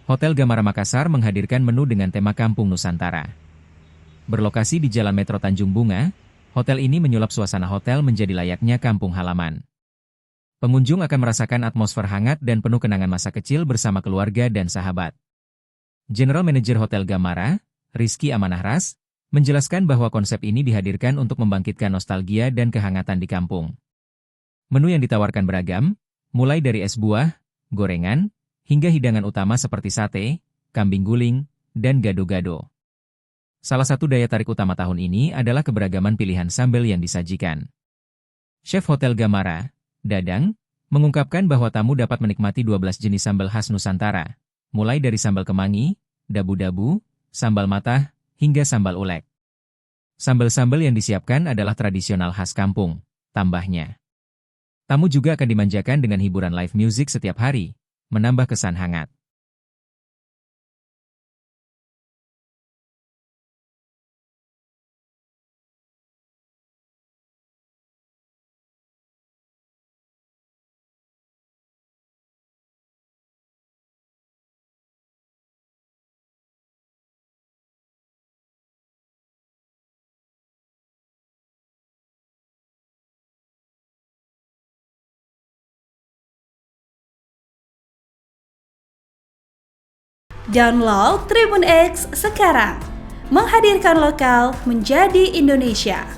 Hotel Gamara Makassar menghadirkan menu dengan tema Kampung Nusantara. Berlokasi di Jalan Metro Tanjung Bunga, hotel ini menyulap suasana hotel menjadi layaknya kampung halaman. Pengunjung akan merasakan atmosfer hangat dan penuh kenangan masa kecil bersama keluarga dan sahabat. General Manager Hotel Gamara, Rizky Amanahras, menjelaskan bahwa konsep ini dihadirkan untuk membangkitkan nostalgia dan kehangatan di kampung. Menu yang ditawarkan beragam, mulai dari es buah, gorengan, hingga hidangan utama seperti sate, kambing guling, dan gado-gado. Salah satu daya tarik utama tahun ini adalah keberagaman pilihan sambal yang disajikan. Chef Hotel Gamara, Dadang, mengungkapkan bahwa tamu dapat menikmati 12 jenis sambal khas Nusantara, mulai dari sambal kemangi, dabu-dabu, sambal matah, hingga sambal ulek. Sambal-sambal yang disiapkan adalah tradisional khas kampung, tambahnya. Tamu juga akan dimanjakan dengan hiburan live music setiap hari, menambah kesan hangat. Download Tribun X sekarang, menghadirkan lokal menjadi Indonesia.